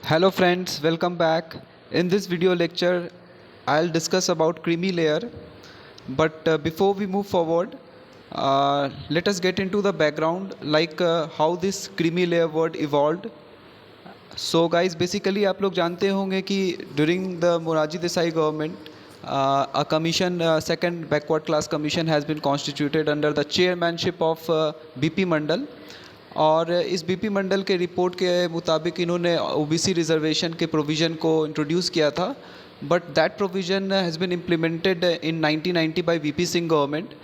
Hello friends, welcome back. In this video lecture, I'll discuss about creamy layer. But before we move forward, let us get into the background, like how this creamy layer word evolved. So guys, basically आप लोग जानते होंगे कि during the Morarji Desai government, a commission, second backward class commission has been constituted under the chairmanship of BP Mandal. और इस BP मंडल के report के मुताबिक इन्होंने ओबीसी रिजर्वेशन के प्रोविज़न को इंट्रोड्यूस किया था, but that provision has been implemented in 1990 by VP Singh government.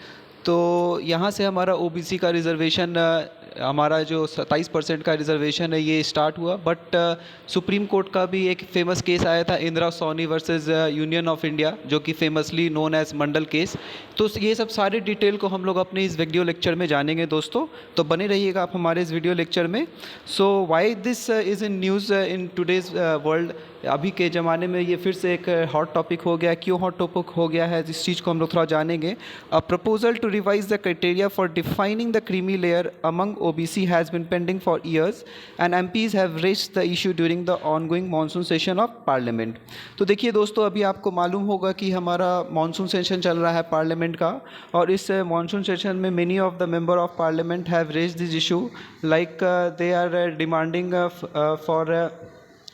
तो यहाँ से हमारा ओबीसी का रिजर्वेशन, हमारा जो 27% का रिजर्वेशन है ये स्टार्ट हुआ। बट सुप्रीम कोर्ट का भी एक फेमस केस आया था, Indira Sawhney versus Union of India, जो कि famously known as Mandal case. तो ये सब सारे डिटेल को हम लोग अपने इस वीडियो लेक्चर में जानेंगे दोस्तों, तो बने रहिएगा आप हमारे इस वीडियो लेक्चर में। So why this is in news in today's world, अभी के ज़माने में ये फिर से एक हॉट टॉपिक हो गया। क्यों हॉट टॉपिक हो गया है, इस चीज़ को हम लोग थोड़ा जानेंगे। A proposal to revise the criteria for defining the creamy layer among OBC has been pending for years and MPs have raised the issue during the ongoing monsoon session of parliament। तो देखिए दोस्तों, अभी आपको मालूम होगा कि हमारा monsoon session चल रहा है पार्लियामेंट का, और इस मानसून सेशन में many of the member of parliament have raised this issue, like they are demanding for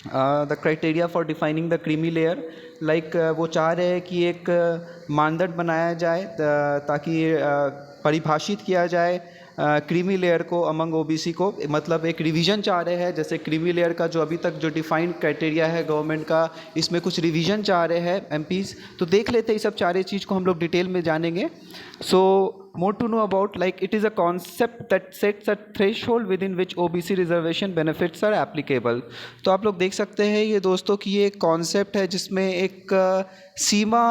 the criteria for defining the creamy layer. Like वो चाह रहे हैं कि एक मानदंड बनाया जाए ताकि परिभाषित किया जाए क्रीमी लेयर को अमंग ओबीसी को, मतलब एक रिवीजन चाह रहे हैं। जैसे क्रीमी लेयर का जो अभी तक जो डिफाइंड क्राइटेरिया है गवर्नमेंट का, इसमें कुछ रिवीजन चाह रहे हैं एमपीज़। तो देख लेते हैं, ये सब चारे चीज़ को हम लोग डिटेल में जानेंगे। सो more to know about, like it is a concept that sets a threshold within which OBC reservation benefits are applicable। तो आप लोग देख सकते हैं ये दोस्तों कि ये एक कॉन्सेप्ट है जिसमें एक सीमा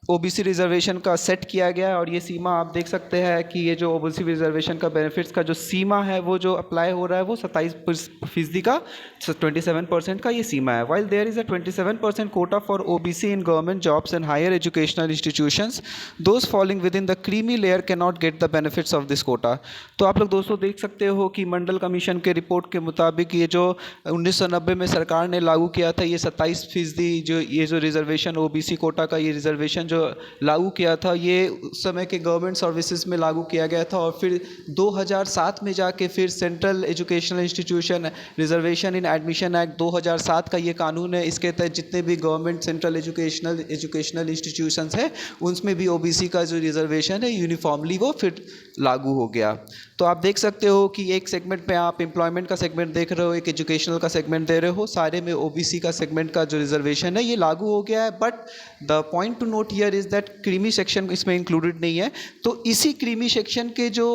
ओबीसी रिजर्वेशन का सेट किया गया है, और ये सीमा आप देख सकते हैं कि ये जो ओबीसी रिजर्वेशन का बेनिफिट्स का जो सीमा है वो जो अप्लाई हो रहा है वो 27% का, 27% का ये सीमा है। While there is a 27% quota for OBC in government jobs and higher educational institutions, those falling within the creamy layer can not get the benefits of this quota. तो आप लोग दोस्तों देख सकते हो कि मंडल कमीशन के रिपोर्ट के मुताबिक ये जो 1990 में सरकार ने लागू किया था, ये 27% जो रिजर्वेशन ओबीसी कोटा का ये रिजर्वेशन जो लागू किया था, ये उस समय के गवर्नमेंट सर्विसेज में लागू किया गया था। और फिर 2007 में जाके फिर सेंट्रल एजुकेशनल इंस्टीट्यूशन रिजर्वेशन इन एडमिशन एक्ट 2007 का ये कानून है, इसके तहत जितने भी गवर्नमेंट सेंट्रल एजुकेशनल इंस्टीट्यूशंस है उनमें भी ओबीसी का जो रिजर्वेशन है यूनिफॉर्मली वो फिर लागू हो गया। तो आप देख सकते हो कि एक सेगमेंट में आप एम्प्लॉयमेंट का सेगमेंट देख रहे हो, एक एजुकेशनल का सेगमेंट दे रहे हो, सारे में ओबीसी का सेगमेंट का जो रिजर्वेशन है ये लागू हो गया है। But the point two note here is that creamy section इसमें इंक्लूडेड नहीं है। तो इसी क्रीमी सेक्शन के जो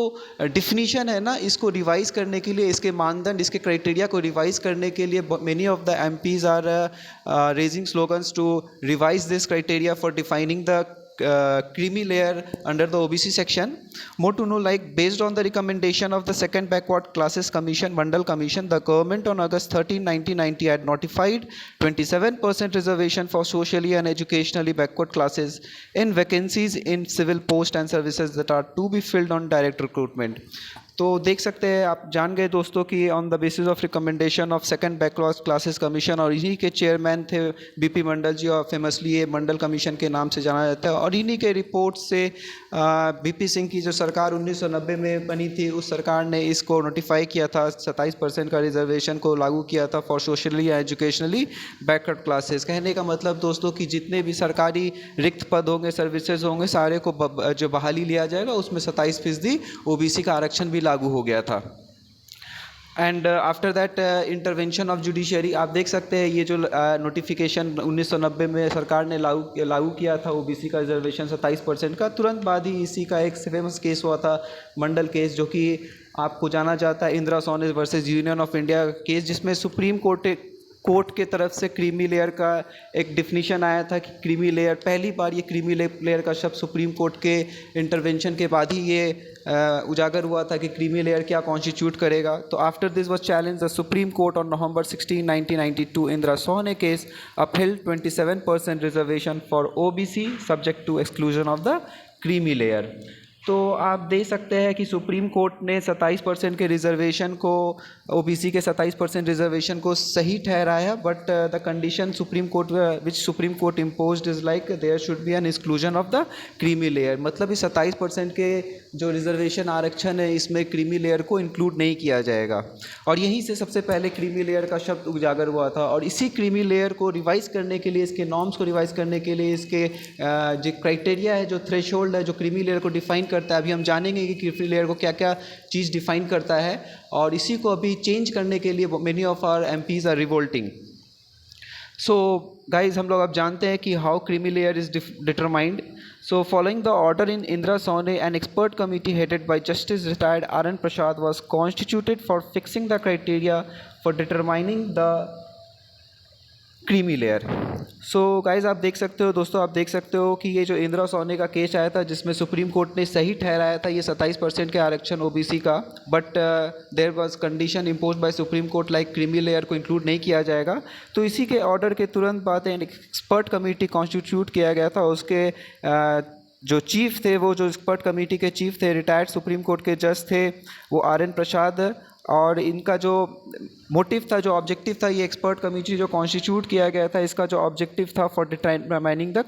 डिफिनीशन है ना, इसको रिवाइज करने के लिए, इसके मानदंड, इसके क्राइटेरिया को रिवाइज करने के लिए many of the MPs are raising slogans to revise this criteria for defining the creamy layer under the OBC section. More to know, like based on the recommendation of the second backward classes commission, Mandal commission, the government on August 13, 1990 had notified 27% reservation for socially and educationally backward classes in vacancies in civil post and services that are to be filled on direct recruitment। तो देख सकते हैं, आप जान गए दोस्तों कि on the basis of recommendation of second backward classes commission, और इन्हीं के चेयरमैन थे बीपी मंडल जी, और फेमसली ये मंडल कमीशन के नाम से जाना जाता है। और इन्हीं के रिपोर्ट से बीपी सिंह की जो सरकार 1990 में बनी थी, उस सरकार ने इसको नोटिफाई किया था, 27% का रिजर्वेशन को लागू किया था फॉर सोशली या एजुकेशनली बैकवर्ड क्लासेस। कहने का मतलब दोस्तों कि जितने भी सरकारी रिक्त पद होंगे, सर्विसेज होंगे, सारे को जो बहाली लिया जाएगा, उसमें 27% ओबीसी का आरक्षण भी लागू हो गया था। And after that intervention of judiciary, आप देख सकते हैं ये जो नोटिफिकेशन 1990 में सरकार ने लागू किया था ओबीसी का रिजर्वेशन 27% का, तुरंत बाद ही इसी का एक फेमस केस हुआ था, मंडल केस, जो कि आपको जाना जाता है Indira Sawhney versus Union of India case, जिसमें सुप्रीम कोर्ट के तरफ से क्रीमी लेयर का एक डिफिनीशन आया था कि क्रीमी लेयर, पहली बार ये क्रीमी लेयर का शब्द सुप्रीम कोर्ट के इंटरवेंशन के बाद ही ये उजागर हुआ था कि क्रीमी लेयर क्या कॉन्स्टिट्यूट करेगा। तो after this was challenge the supreme court on November 16, 1992 Indira Sawhney case upheld 27% reservation for OBC subject to exclusion of the creamy layer. तो आप देख सकते हैं कि सुप्रीम कोर्ट ने 27% के रिजर्वेशन को, ओबीसी के 27% रिजर्वेशन को सही ठहराया, but the condition Supreme Court which Supreme Court imposed is like there should be an exclusion of the creamy layer. मतलब इस 27% के जो रिजर्वेशन आरक्षण है इसमें क्रीमी लेयर को इंक्लूड नहीं किया जाएगा। और यहीं से सबसे पहले क्रीमी लेयर का शब्द उजागर हुआ था। और इसी क्रीमी लेयर को रिवाइज करने के लिए, इसके नॉर्म्स को रिवाइज करने के लिए, इसके जो क्राइटेरिया है, जो थ्रेशोल्ड है, जो क्रीमी लेयर को डिफाइन करता है, अभी हम जानेंगे कि क्रीमी लेयर को क्या क्या चीज़ डिफाइन करता है। और इसी को अभी चेंज करने के लिए many of our MPs are revolting. So guys, हम लोग अब जानते हैं कि how creamy layer is determined. So following the order in Indra Sawhney, an expert committee headed by Justice retired R.N. Prasad was constituted for fixing the criteria for determining the creamy layer. So guys, आप देख सकते हो दोस्तों, आप देख सकते हो कि ये जो इंदिरा सोनी का केस आया था जिसमें सुप्रीम कोर्ट ने सही ठहराया था ये 27% के आरक्षण ओबीसी का, but there was condition imposed by Supreme Court like creamy layer को इंक्लूड नहीं किया जाएगा। तो इसी के ऑर्डर के तुरंत बाद एक एक्सपर्ट कमेटी कॉन्स्टिट्यूट किया गया था। उसके जो चीफ थे, वो जो एक्सपर्ट कमेटी के चीफ थे, रिटायर्ड सुप्रीम कोर्ट के जज थे, वो R.N. प्रसाद। और इनका जो मोटिव था, जो ऑब्जेक्टिव था, ये एक्सपर्ट कमेटी जो कॉन्स्टिट्यूट किया गया था, इसका जो ऑब्जेक्टिव था for determining the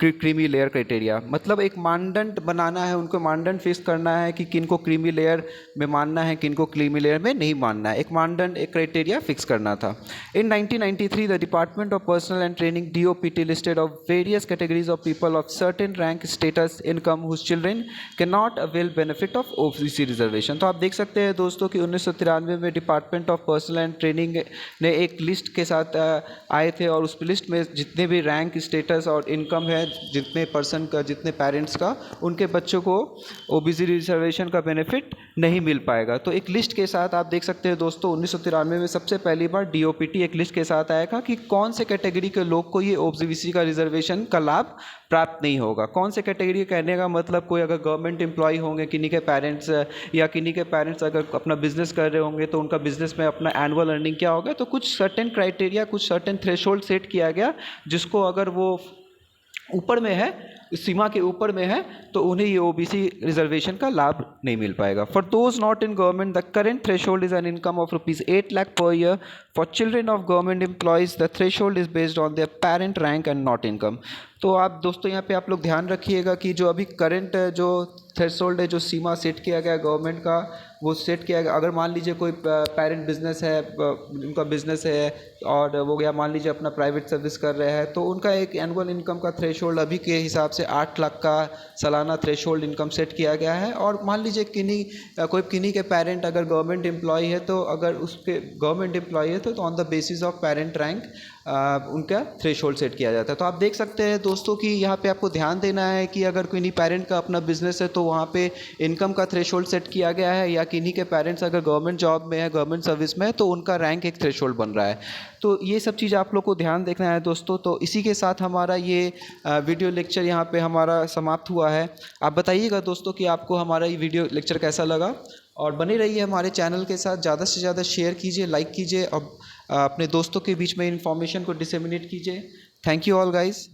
creamy layer criteria. मतलब एक मानदंड बनाना है, उनको मानदंड फिक्स करना है कि किन को क्रीमी लेयर में मानना है, किन को क्रीमी लेयर में नहीं मानना है। एक मानदंड, एक क्राइटेरिया फिक्स करना था। In 1993 the department of personnel and training DOPT listed of various categories of people of certain rank, status, income whose children can not avail benefit of OBC reservation. तो आप देख सकते हैं दोस्तों कि 1993 में department of personnel and training ने एक लिस्ट के साथ आए थे, और उस लिस्ट में जितने भी रैंक, स्टेटस और इनकम है, जितने पर्सन का, जितने पेरेंट्स का, उनके बच्चों को ओबीसी रिजर्वेशन का बेनिफिट नहीं मिल पाएगा। तो एक लिस्ट के साथ आप देख सकते हैं दोस्तों, 1993 में सबसे पहली बार DOPT एक लिस्ट के साथ आएगा कि कौन से कैटेगरी के लोग को ये ओबीसी का रिजर्वेशन का लाभ प्राप्त नहीं होगा। कौन से कैटेगरी कहने का मतलब, कोई अगर गवर्नमेंट एम्प्लॉय होंगे, किन्हीं के पेरेंट्स, या किन्हीं के पेरेंट्स अगर अपना बिजनेस कर रहे होंगे तो उनका बिजनेस में अपना एनुअल अर्निंग क्या होगा। तो कुछ सर्टेन क्राइटेरिया, कुछ सर्टेन थ्रेशोल्ड सेट किया गया, जिसको अगर वो ऊपर में है, इस सीमा के ऊपर में है, तो उन्हें ये ओबीसी रिजर्वेशन का लाभ नहीं मिल पाएगा। For those not in government the current threshold is an income of ₹8 lakh per year. For children of government employees the threshold is based on their parent rank and not income. तो आप दोस्तों यहाँ पे आप लोग ध्यान रखिएगा कि जो अभी करंट जो थ्रेशोल्ड है, जो सीमा सेट किया गया गवर्नमेंट का, वो सेट किया गया। अगर मान लीजिए कोई पेरेंट बिजनेस है, उनका बिजनेस है, और वो गया मान लीजिए अपना प्राइवेट सर्विस कर रहे हैं, तो उनका एक एनुअल इनकम का थ्रेशोल्ड अभी के हिसाब से 8 लाख का सालाना थ्रेशोल्ड इनकम सेट किया गया है। और मान लीजिए किन्हीं के पेरेंट अगर गवर्नमेंट एम्प्लॉय है, तो अगर उसके गवर्नमेंट एम्प्लॉय है तो on the basis of parent rank उनका थ्रेशोल्ड सेट किया जाता है। तो आप देख सकते हैं दोस्तों कि यहाँ पे आपको ध्यान देना है कि अगर किन्हीं पेरेंट का अपना बिजनेस है तो वहाँ पे इनकम का थ्रेशोल्ड सेट किया गया है, या किन्हीं के पेरेंट्स अगर गवर्नमेंट जॉब में है, गवर्नमेंट सर्विस में है, तो उनका रैंक एक थ्रेशोल्ड बन रहा है। तो ये सब चीज़ आप लोग को ध्यान देखना है दोस्तों। तो इसी के साथ हमारा ये वीडियो लेक्चर यहाँ पे हमारा समाप्त हुआ है। आप बताइएगा दोस्तों कि आपको हमारा ये वीडियो लेक्चर कैसा लगा, और बने रहिए हमारे चैनल के साथ। ज़्यादा से ज़्यादा शेयर कीजिए, लाइक कीजिए, और अपने दोस्तों के बीच में इन्फॉर्मेशन को डिसेमिनेट कीजिए। Thank you all guys.